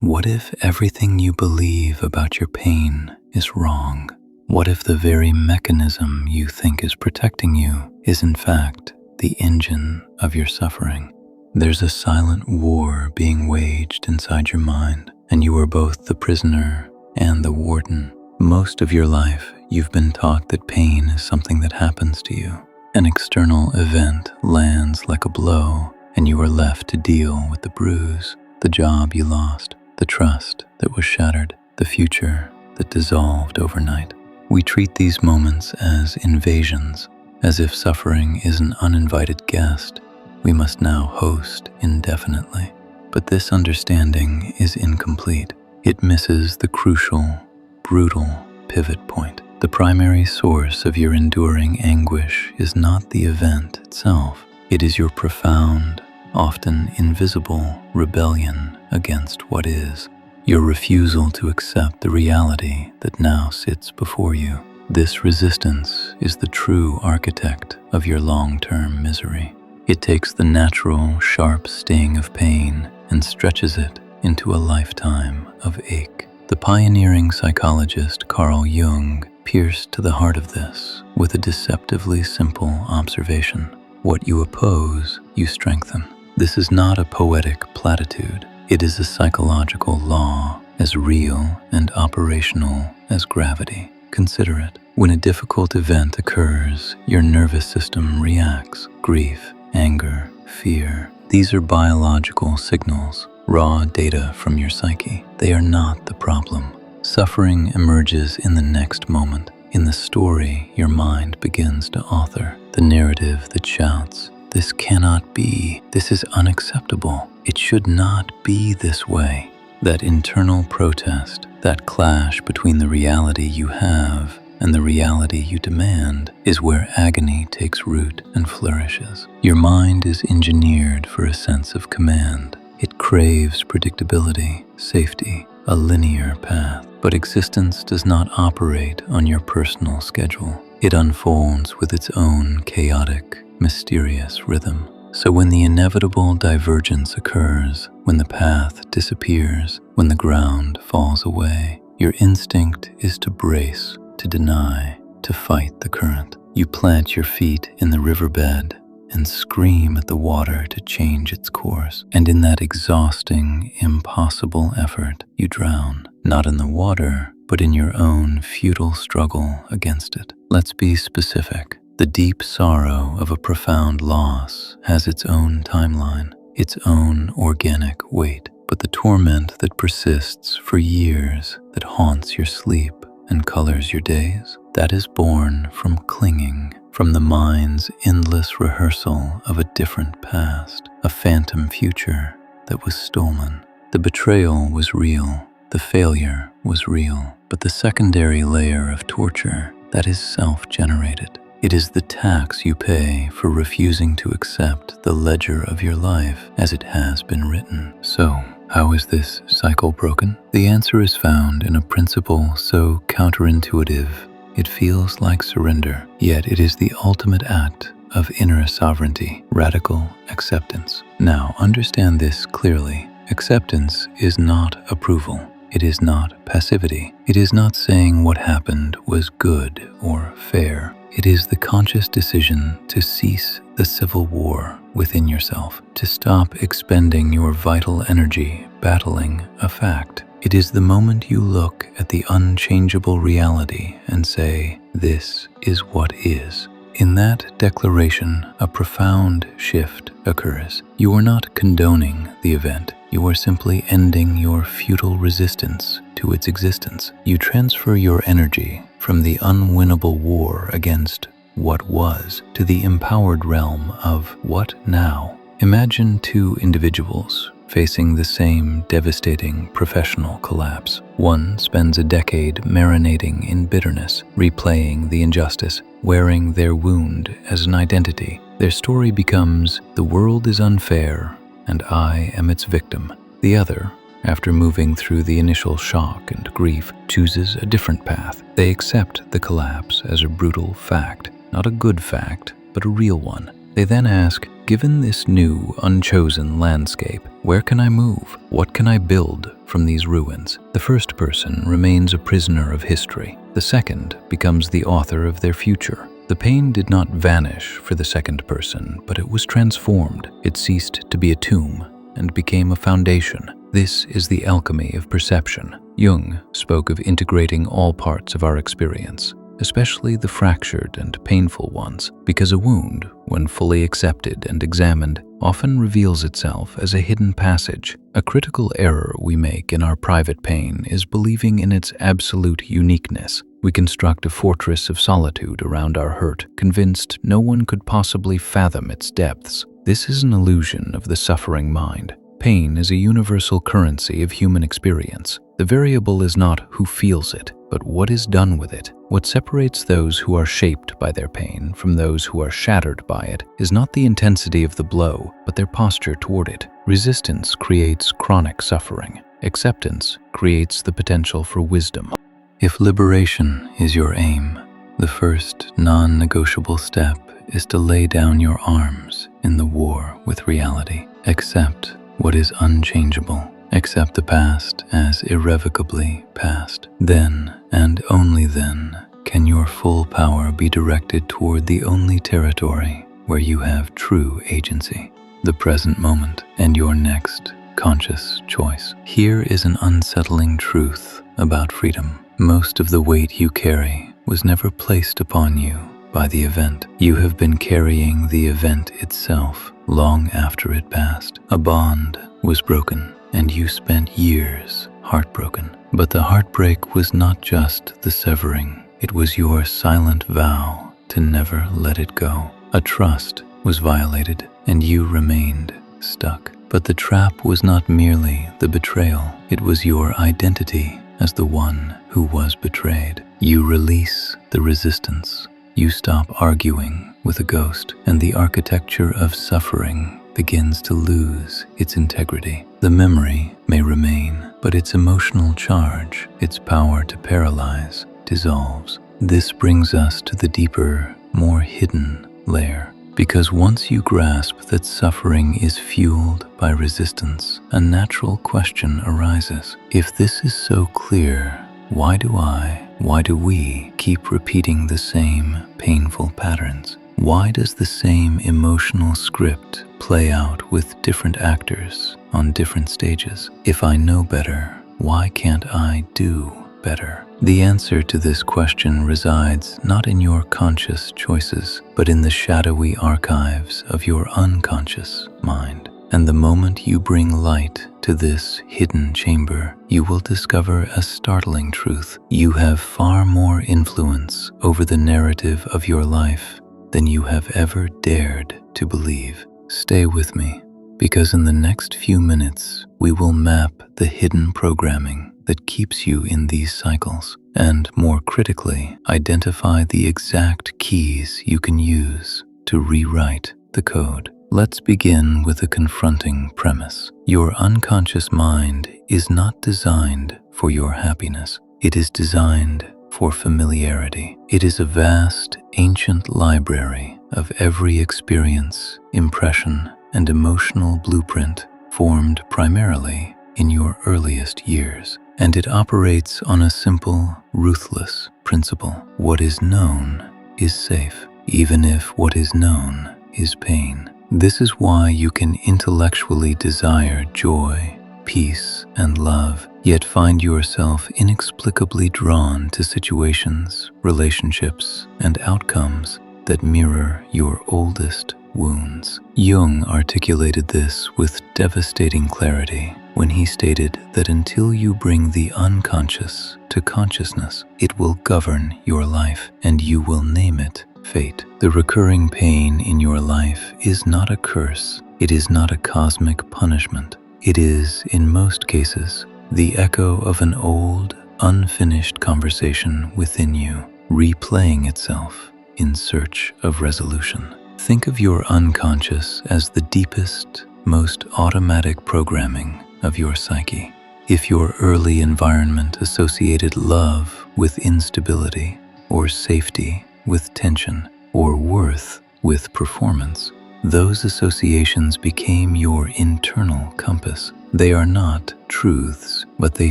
What if everything you believe about your pain is wrong? What if the very mechanism you think is protecting you is in fact the engine of your suffering? There's a silent war being waged inside your mind, and you are both the prisoner and the warden. Most of your life, you've been taught that pain is something that happens to you. An external event lands like a blow, and you are left to deal with the bruise, the job you lost, the trust that was shattered, the future that dissolved overnight. We treat these moments as invasions, as if suffering is an uninvited guest we must now host indefinitely. But this understanding is incomplete. It misses the crucial, brutal pivot point. The primary source of your enduring anguish is not the event itself. It is your profound, often invisible rebellion against what is, your refusal to accept the reality that now sits before you. This resistance is the true architect of your long-term misery. It takes the natural, sharp sting of pain and stretches it into a lifetime of ache. The pioneering psychologist Carl Jung pierced to the heart of this with a deceptively simple observation. What you oppose, you strengthen. This is not a poetic platitude. It is a psychological law as real and operational as gravity. Consider it. When a difficult event occurs, your nervous system reacts. Grief, anger, fear. These are biological signals, raw data from your psyche. They are not the problem. Suffering emerges in the next moment, in the story your mind begins to author, the narrative that shouts, "This cannot be. This is unacceptable. It should not be this way." That internal protest, that clash between the reality you have and the reality you demand, is where agony takes root and flourishes. Your mind is engineered for a sense of command. It craves predictability, safety, a linear path. But existence does not operate on your personal schedule. It unfolds with its own chaotic, mysterious rhythm. So when the inevitable divergence occurs, when the path disappears, when the ground falls away, your instinct is to brace, to deny, to fight the current. You plant your feet in the riverbed and scream at the water to change its course. And in that exhausting, impossible effort, you drown, not in the water, but in your own futile struggle against it. Let's be specific. The deep sorrow of a profound loss has its own timeline, its own organic weight. But the torment that persists for years, that haunts your sleep and colors your days, that is born from clinging, from the mind's endless rehearsal of a different past, a phantom future that was stolen. The betrayal was real, the failure was real, but the secondary layer of torture, that is self-generated. It is the tax you pay for refusing to accept the ledger of your life as it has been written. So, how is this cycle broken? The answer is found in a principle so counterintuitive it feels like surrender, yet it is the ultimate act of inner sovereignty, radical acceptance. Now, understand this clearly. Acceptance is not approval. It is not passivity. It is not saying what happened was good or fair. It is the conscious decision to cease the civil war within yourself, to stop expending your vital energy battling a fact. It is the moment you look at the unchangeable reality and say, "This is what is." In that declaration, a profound shift occurs. You are not condoning the event. You are simply ending your futile resistance to its existence. You transfer your energy from the unwinnable war against what was to the empowered realm of what now. Imagine two individuals facing the same devastating professional collapse. One spends a decade marinating in bitterness, replaying the injustice, wearing their wound as an identity. Their story becomes, "The world is unfair, and I am its victim." The other, after moving through the initial shock and grief, chooses a different path. They accept the collapse as a brutal fact, not a good fact, but a real one. They then ask, Given this new, unchosen landscape, where can I move? What can I build from these ruins? The first person remains a prisoner of history. The second becomes the author of their future. The pain did not vanish for the second person, but it was transformed. It ceased to be a tomb and became a foundation. This is the alchemy of perception. Jung spoke of integrating all parts of our experience, especially the fractured and painful ones, because a wound, when fully accepted and examined, often reveals itself as a hidden passage. A critical error we make in our private pain is believing in its absolute uniqueness. We construct a fortress of solitude around our hurt, convinced no one could possibly fathom its depths. This is an illusion of the suffering mind. Pain is a universal currency of human experience. The variable is not who feels it, but what is done with it. What separates those who are shaped by their pain from those who are shattered by it is not the intensity of the blow, but their posture toward it. Resistance creates chronic suffering. Acceptance creates the potential for wisdom. If liberation is your aim, the first non-negotiable step is to lay down your arms in the war with reality. Accept what is unchangeable. Accept the past as irrevocably past. Then, and only then, can your full power be directed toward the only territory where you have true agency, the present moment and your next conscious choice. Here is an unsettling truth about freedom. Most of the weight you carry was never placed upon you by the event. You have been carrying the event itself long after it passed. A bond was broken, and you spent years heartbroken. But the heartbreak was not just the severing. It was your silent vow to never let it go. A trust was violated, and you remained stuck. But the trap was not merely the betrayal. It was your identity as the one who was betrayed. You release the resistance. You stop arguing with a ghost, and the architecture of suffering begins to lose its integrity. The memory may remain, but its emotional charge, its power to paralyze, dissolves. This brings us to the deeper, more hidden layer. Because once you grasp that suffering is fueled by resistance, a natural question arises. If this is so clear, why do we keep repeating the same painful patterns? Why does the same emotional script play out with different actors on different stages? If I know better, why can't I do better? The answer to this question resides not in your conscious choices, but in the shadowy archives of your unconscious mind. And the moment you bring light to this hidden chamber, you will discover a startling truth. You have far more influence over the narrative of your life than you have ever dared to believe. Stay with me, because in the next few minutes, we will map the hidden programming that keeps you in these cycles, and more critically, identify the exact keys you can use to rewrite the code. Let's begin with a confronting premise. Your unconscious mind is not designed for your happiness. It is designed for familiarity. It is a vast, ancient library of every experience, impression, and emotional blueprint formed primarily in your earliest years. And it operates on a simple, ruthless principle. What is known is safe, even if what is known is pain. This is why you can intellectually desire joy, peace, and love, yet find yourself inexplicably drawn to situations, relationships, and outcomes that mirror your oldest wounds. Jung articulated this with devastating clarity when he stated that until you bring the unconscious to consciousness, it will govern your life, and you will name it fate. The recurring pain in your life is not a curse. It is not a cosmic punishment. It is, in most cases, the echo of an old, unfinished conversation within you, replaying itself in search of resolution. Think of your unconscious as the deepest, most automatic programming of your psyche. If your early environment associated love with instability, or safety with tension, or worth with performance, Those associations became your internal compass. They are not truths, but they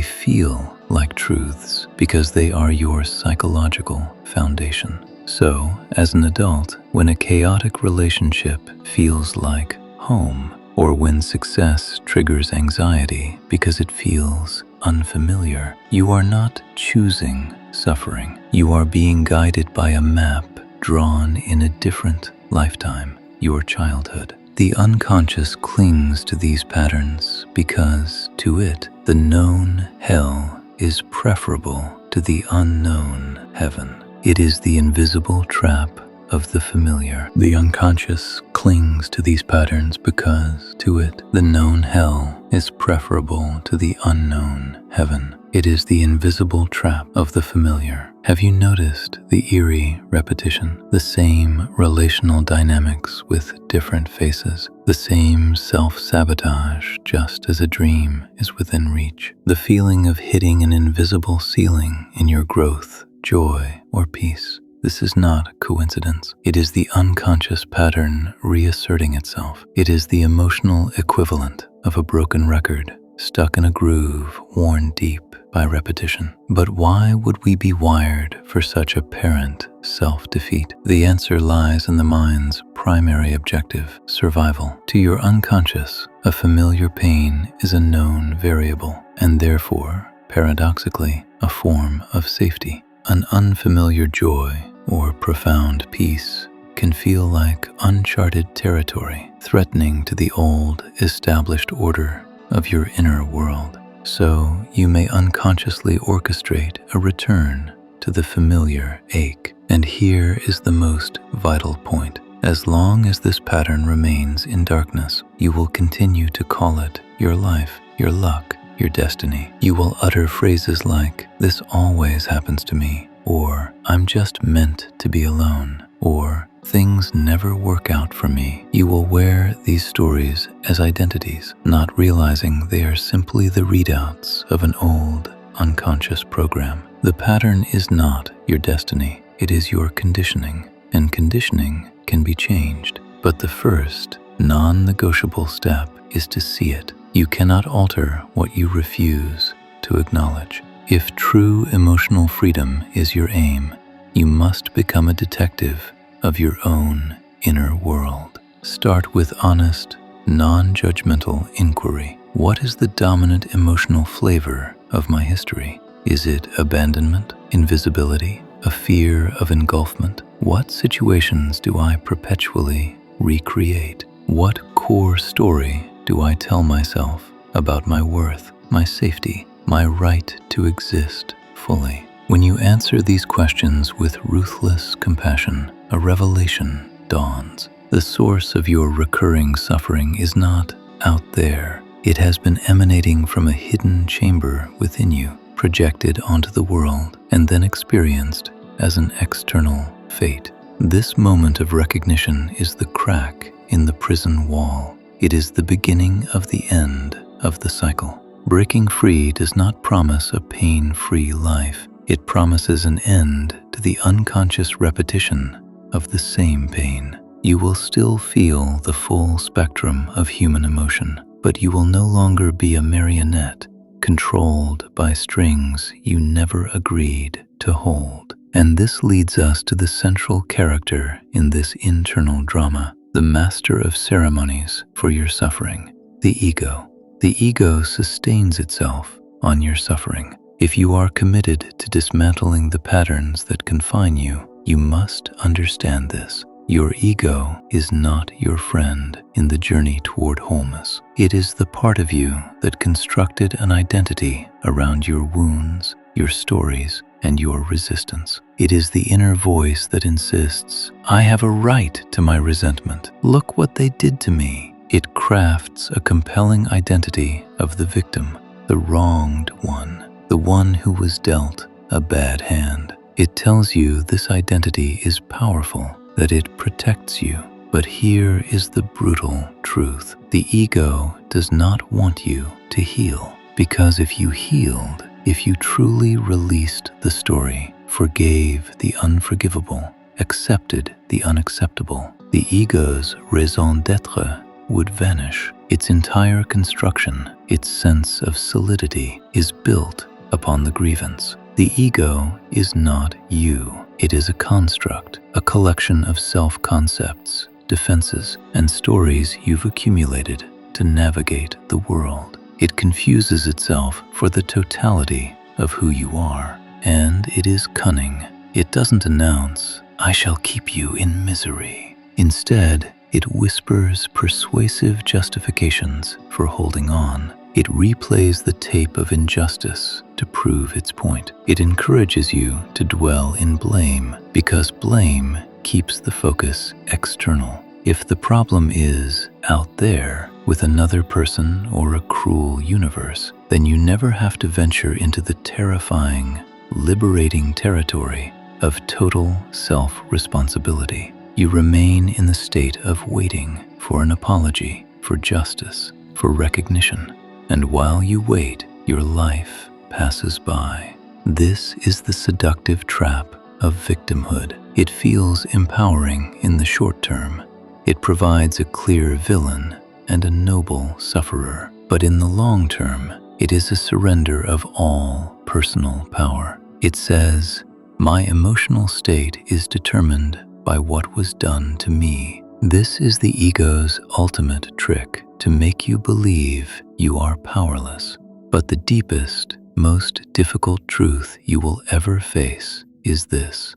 feel like truths because they are your psychological foundation. So, as an adult, when a chaotic relationship feels like home, or when success triggers anxiety because it feels unfamiliar, you are not choosing suffering. You are being guided by a map drawn in a different lifetime, your childhood. The unconscious clings to these patterns because, to it, the known hell is preferable to the unknown heaven. It is the invisible trap of the familiar. The unconscious clings to these patterns because, to it, the known hell is preferable to the unknown heaven. It is the invisible trap of the familiar. Have you noticed the eerie repetition? The same relational dynamics with different faces. The same self-sabotage just as a dream is within reach. The feeling of hitting an invisible ceiling in your growth, joy, or peace. This is not a coincidence. It is the unconscious pattern reasserting itself. It is the emotional equivalent of a broken record, stuck in a groove worn deep by repetition. But why would we be wired for such apparent self-defeat? The answer lies in the mind's primary objective, survival. To your unconscious, a familiar pain is a known variable, and therefore, paradoxically, a form of safety. An unfamiliar joy or profound peace can feel like uncharted territory, threatening to the old, established order of your inner world. So you may unconsciously orchestrate a return to the familiar ache. And here is the most vital point. As long as this pattern remains in darkness, you will continue to call it your life, your luck, your destiny. You will utter phrases like, "This always happens to me," or "I'm just meant to be alone," or "Things never work out for me." You will wear these stories as identities, not realizing they are simply the readouts of an old, unconscious program. The pattern is not your destiny, it is your conditioning, and conditioning can be changed. But the first, non-negotiable step is to see it. You cannot alter what you refuse to acknowledge. If true emotional freedom is your aim, you must become a detective of your own inner world. Start with honest, non-judgmental inquiry. What is the dominant emotional flavor of my history? Is it abandonment, invisibility, a fear of engulfment? What situations do I perpetually recreate? What core story do I tell myself about my worth, my safety, my right to exist fully? When you answer these questions with ruthless compassion, a revelation dawns. The source of your recurring suffering is not out there. It has been emanating from a hidden chamber within you, projected onto the world, and then experienced as an external fate. This moment of recognition is the crack in the prison wall. It is the beginning of the end of the cycle. Breaking free does not promise a pain-free life. It promises an end to the unconscious repetition of the same pain. You will still feel the full spectrum of human emotion, but you will no longer be a marionette controlled by strings you never agreed to hold. And this leads us to the central character in this internal drama, the master of ceremonies for your suffering, the ego. The ego sustains itself on your suffering. If you are committed to dismantling the patterns that confine you, you must understand this. Your ego is not your friend in the journey toward wholeness. It is the part of you that constructed an identity around your wounds, your stories, and your resistance. It is the inner voice that insists, "I have a right to my resentment. Look what they did to me." It crafts a compelling identity of the victim, the wronged one, the one who was dealt a bad hand. It tells you this identity is powerful, that it protects you. But here is the brutal truth. The ego does not want you to heal, because if you healed, if you truly released the story, forgave the unforgivable, accepted the unacceptable, the ego's raison d'être would vanish. Its entire construction, its sense of solidity, is built upon the grievance. The ego is not you. It is a construct, a collection of self-concepts, defenses, and stories you've accumulated to navigate the world. It confuses itself for the totality of who you are, and it is cunning. It doesn't announce, "I shall keep you in misery." Instead, it whispers persuasive justifications for holding on. It replays the tape of injustice to prove its point. It encourages you to dwell in blame because blame keeps the focus external. If the problem is out there with another person or a cruel universe, then you never have to venture into the terrifying, liberating territory of total self-responsibility. You remain in the state of waiting for an apology, for justice, for recognition. And while you wait, your life passes by. This is the seductive trap of victimhood. It feels empowering in the short term. It provides a clear villain and a noble sufferer. But in the long term, it is a surrender of all personal power. It says, "My emotional state is determined by what was done to me." This is the ego's ultimate trick, to make you believe you are powerless. But the deepest, most difficult truth you will ever face is this: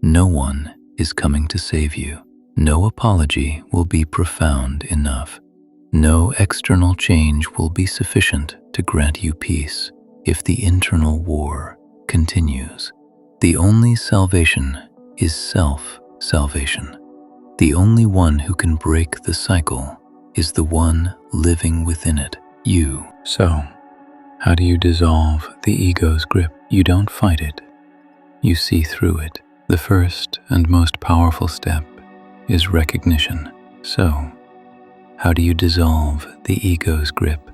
no one is coming to save you. No apology will be profound enough. No external change will be sufficient to grant you peace if the internal war continues. The only salvation is self-salvation. The only one who can break the cycle is the one living within it, you. So, how do you dissolve the ego's grip? You don't fight it. You see through it. The first and most powerful step is recognition. So, how do you dissolve the ego's grip?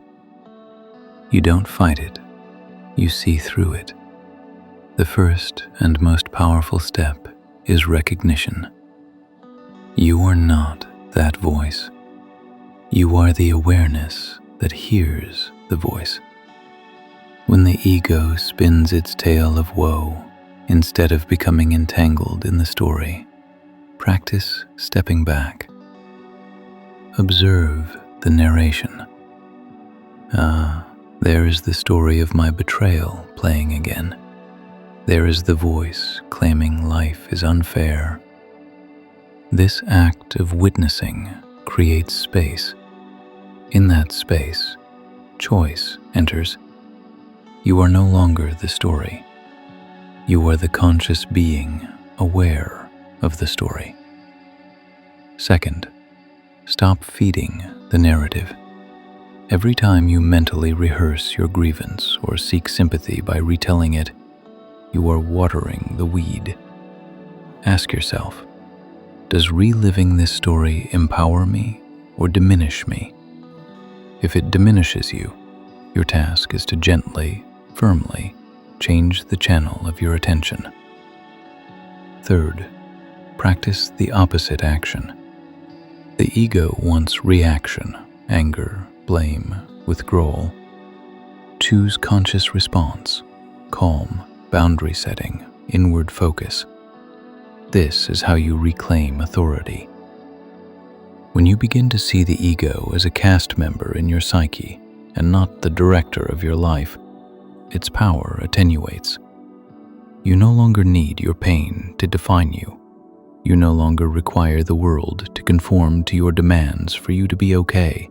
You don't fight it. You see through it. The first and most powerful step is recognition. You are not that voice. You are the awareness that hears the voice. When the ego spins its tale of woe, instead of becoming entangled in the story, practice stepping back. Observe the narration. There is the story of my betrayal playing again. There is the voice claiming life is unfair. This act of witnessing creates space. In that space, choice enters. You are no longer the story. You are the conscious being aware of the story. Second, stop feeding the narrative. Every time you mentally rehearse your grievance or seek sympathy by retelling it, you are watering the weed. Ask yourself, does reliving this story empower me or diminish me? If it diminishes you, your task is to gently, firmly change the channel of your attention. Third, practice the opposite action. The ego wants reaction, anger, blame, withdrawal. Choose conscious response, calm, boundary setting, inward focus. This is how you reclaim authority. When you begin to see the ego as a cast member in your psyche and not the director of your life, its power attenuates. You no longer need your pain to define you. You no longer require the world to conform to your demands for you to be okay.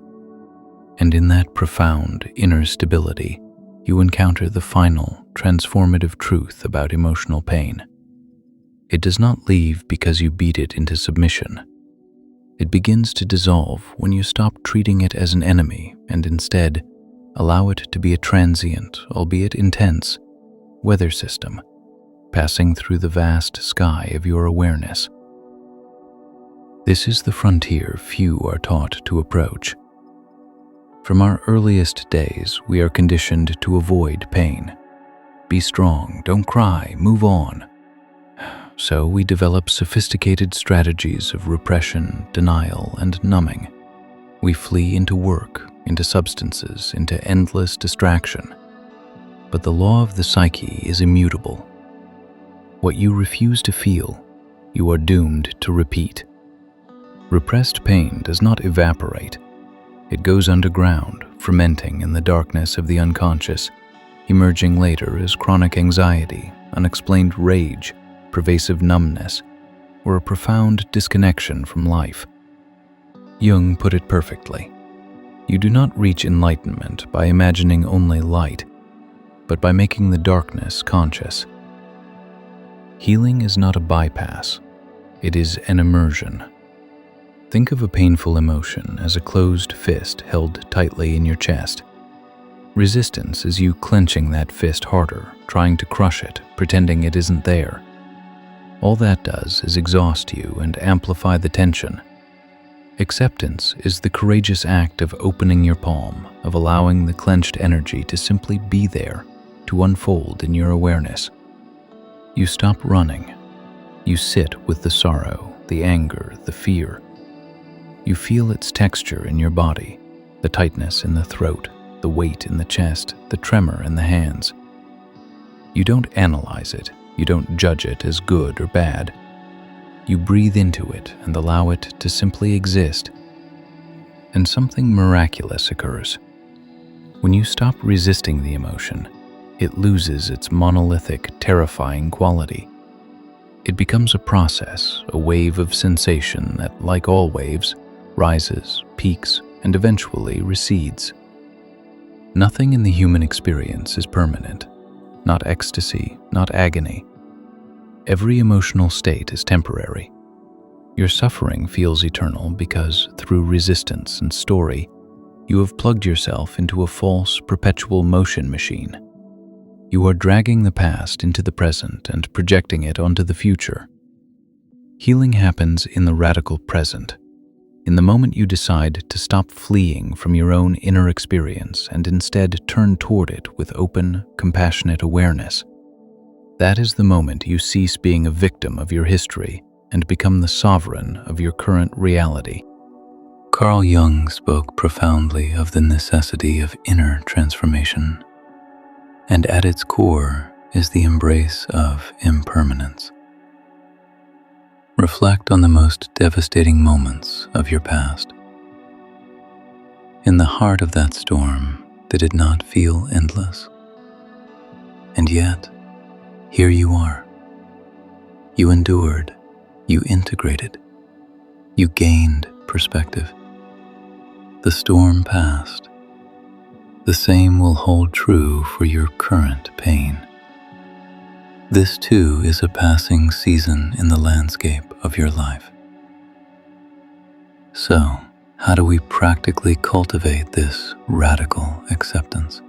And in that profound inner stability, you encounter the final, transformative truth about emotional pain. It does not leave because you beat it into submission. It begins to dissolve when you stop treating it as an enemy and instead allow it to be a transient, albeit intense, weather system, passing through the vast sky of your awareness. This is the frontier few are taught to approach. From our earliest days, we are conditioned to avoid pain. Be strong, don't cry, move on. So we develop sophisticated strategies of repression, denial, and numbing. We flee into work, into substances, into endless distraction. But the law of the psyche is immutable. What you refuse to feel, you are doomed to repeat. Repressed pain does not evaporate. It goes underground, fermenting in the darkness of the unconscious, emerging later as chronic anxiety, unexplained rage, pervasive numbness, or a profound disconnection from life. Jung put it perfectly. You do not reach enlightenment by imagining only light, but by making the darkness conscious. Healing is not a bypass. It is an immersion. Think of a painful emotion as a closed fist held tightly in your chest. Resistance is you clenching that fist harder, trying to crush it, pretending it isn't there. All that does is exhaust you and amplify the tension. Acceptance is the courageous act of opening your palm, of allowing the clenched energy to simply be there, to unfold in your awareness. You stop running. You sit with the sorrow, the anger, the fear. You feel its texture in your body, the tightness in the throat, the weight in the chest, the tremor in the hands. You don't analyze it. You don't judge it as good or bad. You breathe into it and allow it to simply exist. And something miraculous occurs. When you stop resisting the emotion, it loses its monolithic, terrifying quality. It becomes a process, a wave of sensation that, like all waves, rises, peaks, and eventually recedes. Nothing in the human experience is permanent. Not ecstasy, not agony. Every emotional state is temporary. Your suffering feels eternal because, through resistance and story, you have plugged yourself into a false, perpetual motion machine. You are dragging the past into the present and projecting it onto the future. Healing happens in the radical present, in the moment you decide to stop fleeing from your own inner experience and instead turn toward it with open, compassionate awareness. That is the moment you cease being a victim of your history and become the sovereign of your current reality. Carl Jung spoke profoundly of the necessity of inner transformation, and at its core is the embrace of impermanence. Reflect on the most devastating moments of your past. In the heart of that storm, did it not feel endless? And yet, here you are. You endured, you integrated, you gained perspective. The storm passed. The same will hold true for your current pain. This too is a passing season in the landscape of your life. So, how do we practically cultivate this radical acceptance?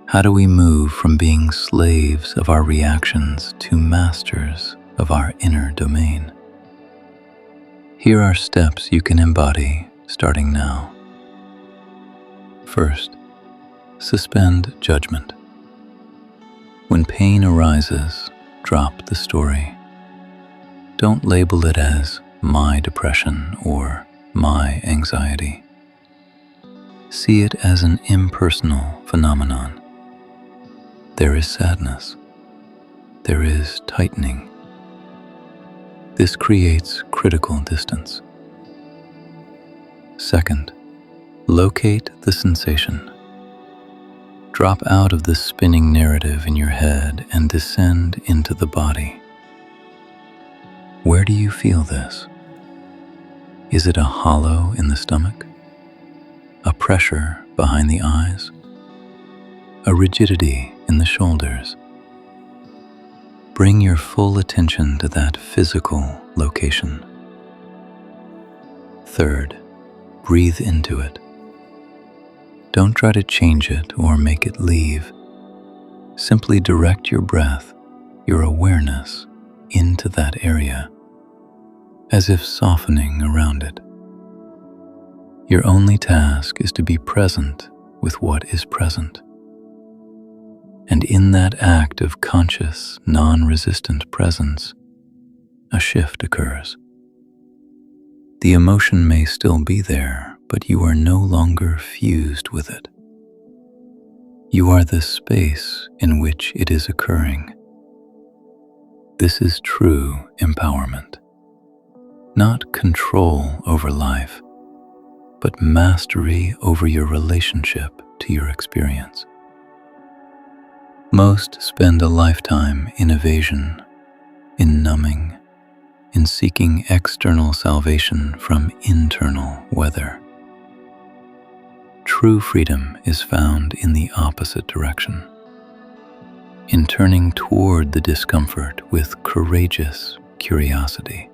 How do we move from being slaves of our reactions to masters of our inner domain? Here are steps you can embody starting now. First, suspend judgment. When pain arises, drop the story. Don't label it as my depression or my anxiety. See it as an impersonal phenomenon. There is sadness. There is tightening. This creates critical distance. Second, locate the sensation. Drop out of the spinning narrative in your head and descend into the body. Where do you feel this? Is it a hollow in the stomach? A pressure behind the eyes? A rigidity in the shoulders? Bring your full attention to that physical location. Third, breathe into it. Don't try to change it or make it leave. Simply direct your breath, your awareness, into that area, as if softening around it. Your only task is to be present with what is present. And in that act of conscious, non-resistant presence, a shift occurs. The emotion may still be there, but you are no longer fused with it. You are the space in which it is occurring. This is true empowerment. Not control over life, but mastery over your relationship to your experience. Most spend a lifetime in evasion, in numbing, in seeking external salvation from internal weather. True freedom is found in the opposite direction, in turning toward the discomfort with courageous curiosity.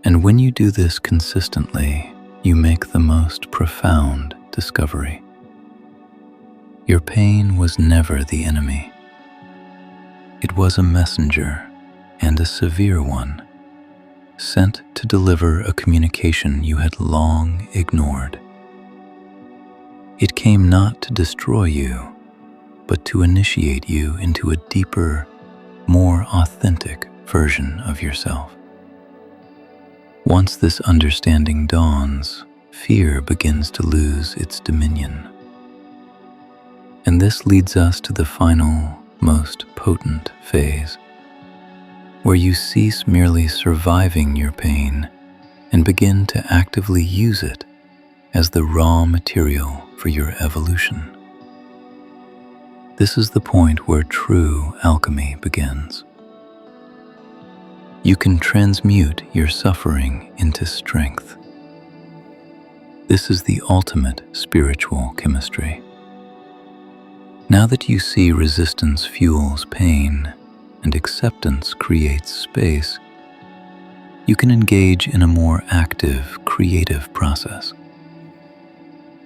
And when you do this consistently, you make the most profound discovery. Your pain was never the enemy. It was a messenger, and a severe one, sent to deliver a communication you had long ignored. It came not to destroy you, but to initiate you into a deeper, more authentic version of yourself. Once this understanding dawns, fear begins to lose its dominion. And this leads us to the final, most potent phase, where you cease merely surviving your pain and begin to actively use it as the raw material for your evolution. This is the point where true alchemy begins. You can transmute your suffering into strength. This is the ultimate spiritual chemistry. Now that you see resistance fuels pain and acceptance creates space, you can engage in a more active, creative process.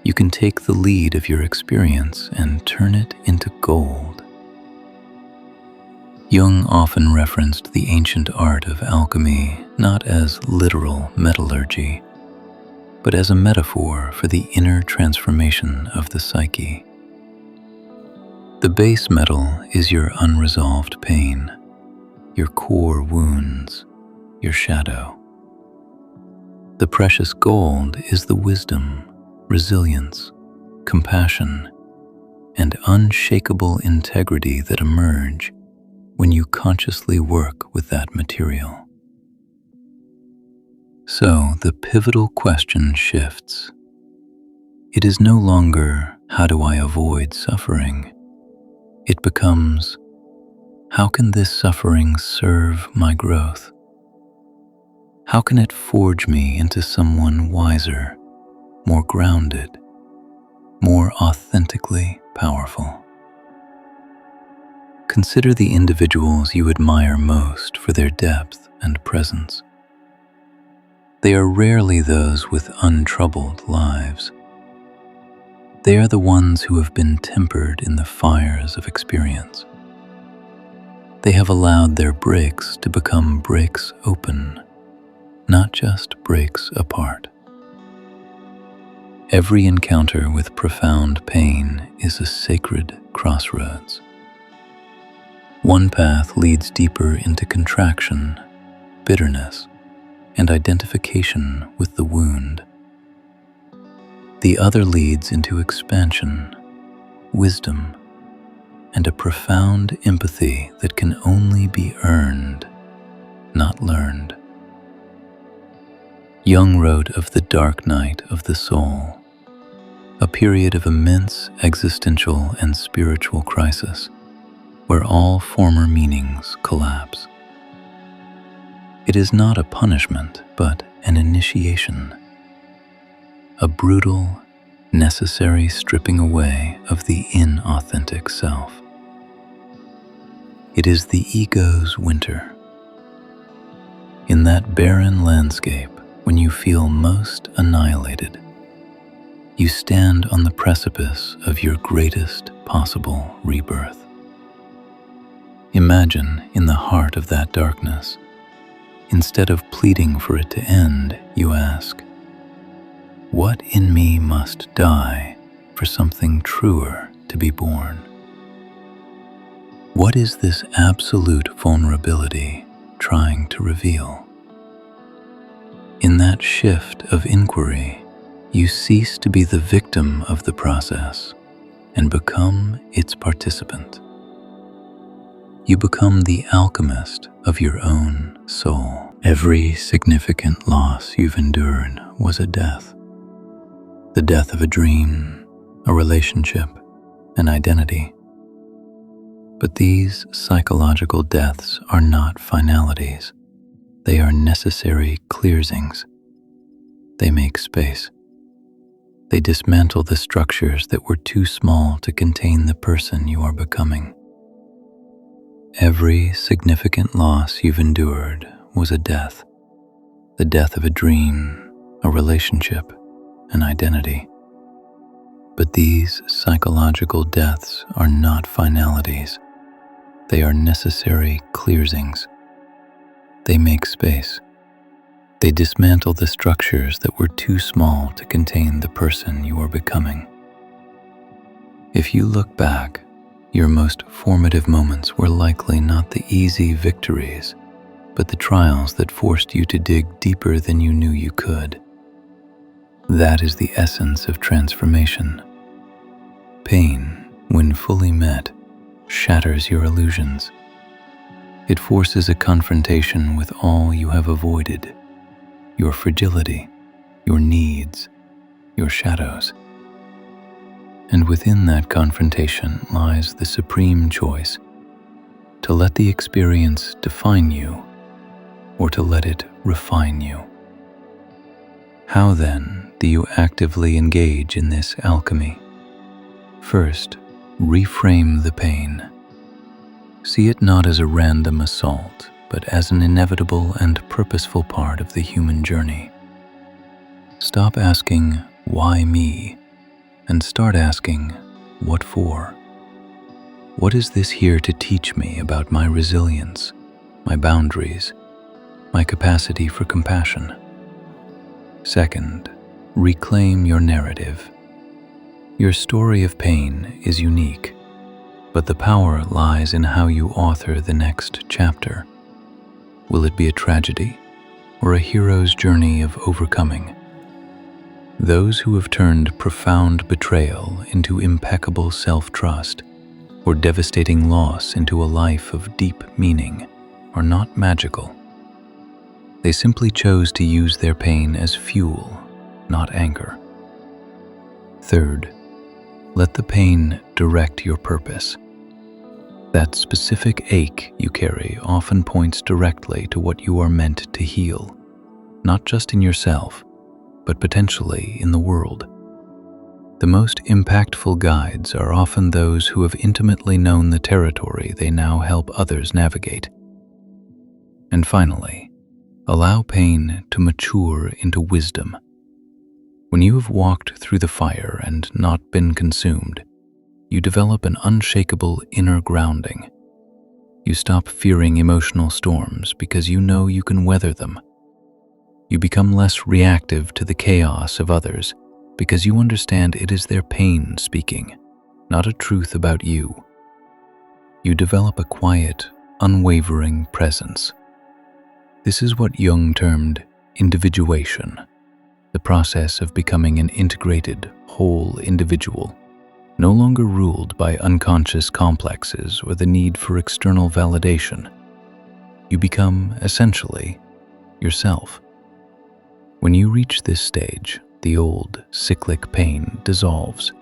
You can take the lead of your experience and turn it into gold. Jung often referenced the ancient art of alchemy not as literal metallurgy, but as a metaphor for the inner transformation of the psyche. The base metal is your unresolved pain, your core wounds, your shadow. The precious gold is the wisdom, resilience, compassion, and unshakable integrity that emerge when you consciously work with that material. So the pivotal question shifts. It is no longer, how do I avoid suffering? It becomes, how can this suffering serve my growth? How can it forge me into someone wiser, more grounded, more authentically powerful? Consider the individuals you admire most for their depth and presence. They are rarely those with untroubled lives. They are the ones who have been tempered in the fires of experience. They have allowed their breaks to become breaks open, not just breaks apart. Every encounter with profound pain is a sacred crossroads. One path leads deeper into contraction, bitterness, and identification with the wound. The other leads into expansion, wisdom, and a profound empathy that can only be earned, not learned. Jung wrote of the dark night of the soul, a period of immense existential and spiritual crisis, where all former meanings collapse. It is not a punishment, but an initiation, a brutal, necessary stripping away of the inauthentic self. It is the ego's winter. In that barren landscape, when you feel most annihilated, you stand on the precipice of your greatest possible rebirth. Imagine in the heart of that darkness, instead of pleading for it to end, you ask, what in me must die for something truer to be born? What is this absolute vulnerability trying to reveal? In that shift of inquiry, you cease to be the victim of the process and become its participant. You become the alchemist of your own soul. Every significant loss you've endured was a death. The death of a dream, a relationship, an identity. But these psychological deaths are not finalities. They are necessary cleansings. They make space. They dismantle the structures that were too small to contain the person you are becoming. Every significant loss you've endured was a death. The death of a dream, a relationship, an identity. But these psychological deaths are not finalities. They are necessary cleansings. They make space. They dismantle the structures that were too small to contain the person you are becoming. If you look back, your most formative moments were likely not the easy victories, but the trials that forced you to dig deeper than you knew you could. That is the essence of transformation. Pain, when fully met, shatters your illusions. It forces a confrontation with all you have avoided, your fragility, your needs, your shadows. And within that confrontation lies the supreme choice to let the experience define you or to let it refine you. How then do you actively engage in this alchemy? First, reframe the pain. See it not as a random assault, but as an inevitable and purposeful part of the human journey. Stop asking, "Why me?" and start asking, "What for?" What is this here to teach me about my resilience, my boundaries, my capacity for compassion? Second, reclaim your narrative. Your story of pain is unique, but the power lies in how you author the next chapter. Will it be a tragedy or a hero's journey of overcoming? Those who have turned profound betrayal into impeccable self-trust or devastating loss into a life of deep meaning are not magical. They simply chose to use their pain as fuel, not anchor. Third, let the pain direct your purpose. That specific ache you carry often points directly to what you are meant to heal, not just in yourself, but potentially in the world. The most impactful guides are often those who have intimately known the territory they now help others navigate. And finally, allow pain to mature into wisdom. When you have walked through the fire and not been consumed, you develop an unshakable inner grounding. You stop fearing emotional storms because you know you can weather them. You become less reactive to the chaos of others because you understand it is their pain speaking, not a truth about you. You develop a quiet, unwavering presence. This is what Jung termed individuation, the process of becoming an integrated, whole individual, no longer ruled by unconscious complexes or the need for external validation. You become, essentially, yourself. When you reach this stage, the old, cyclic pain dissolves.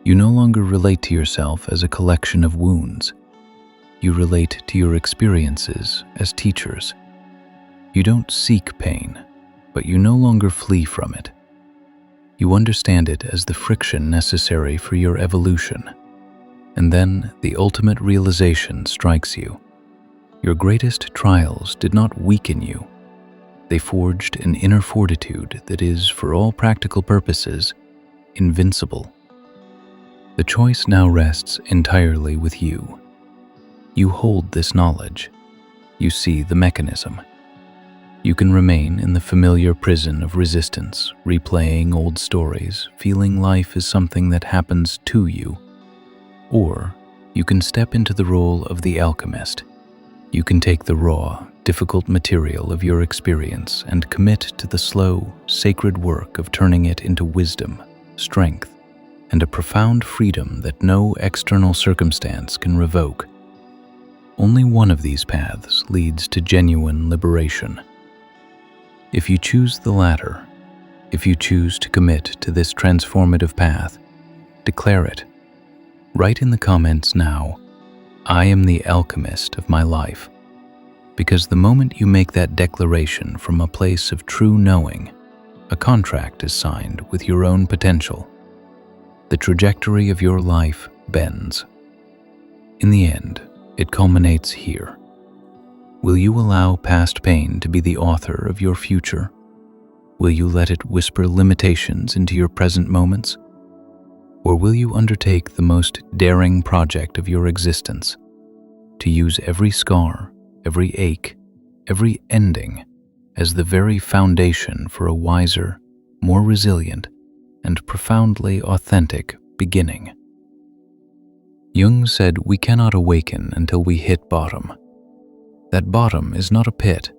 You no longer relate to yourself as a collection of wounds. You relate to your experiences as teachers. You don't seek pain, but you no longer flee from it. You understand it as the friction necessary for your evolution. And then the ultimate realization strikes you. Your greatest trials did not weaken you. They forged an inner fortitude that is, for all practical purposes, invincible. The choice now rests entirely with you. You hold this knowledge. You see the mechanism. You can remain in the familiar prison of resistance, replaying old stories, feeling life is something that happens to you. Or you can step into the role of the alchemist. You can take the raw, difficult material of your experience and commit to the slow, sacred work of turning it into wisdom, strength, and a profound freedom that no external circumstance can revoke. Only one of these paths leads to genuine liberation. If you choose the latter, if you choose to commit to this transformative path, declare it. Write in the comments now, "I am the alchemist of my life." Because the moment you make that declaration from a place of true knowing, a contract is signed with your own potential. The trajectory of your life bends. In the end, it culminates here. Will you allow past pain to be the author of your future? Will you let it whisper limitations into your present moments? Or will you undertake the most daring project of your existence, to use every scar, every ache, every ending as the very foundation for a wiser, more resilient, and profoundly authentic beginning? Jung said we cannot awaken until we hit bottom. That bottom is not a pit,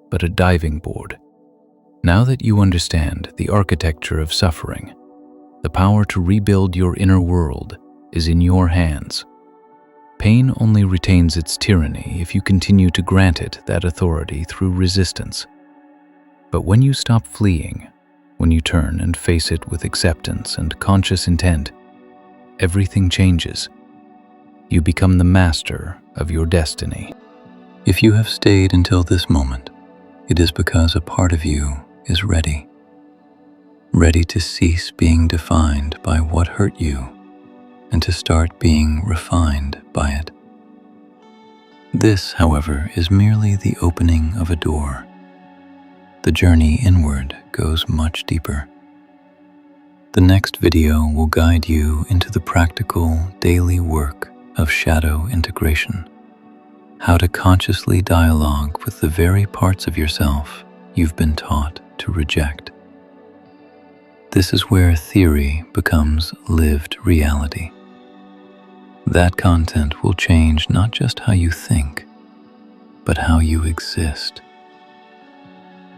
but a diving board. Now that you understand the architecture of suffering, the power to rebuild your inner world is in your hands. Pain only retains its tyranny if you continue to grant it that authority through resistance. But when you stop fleeing, when you turn and face it with acceptance and conscious intent, everything changes. You become the master of your destiny. If you have stayed until this moment, it is because a part of you is ready. Ready to cease being defined by what hurt you and to start being refined by it. This, however, is merely the opening of a door. The journey inward goes much deeper. The next video will guide you into the practical daily work of shadow integration, how to consciously dialogue with the very parts of yourself you've been taught to reject. This is where theory becomes lived reality. That content will change not just how you think, but how you exist.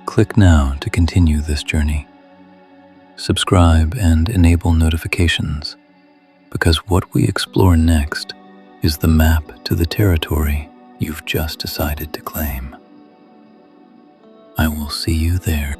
Click now to continue this journey. Subscribe and enable notifications, because what we explore next is the map to the territory you've just decided to claim. I will see you there.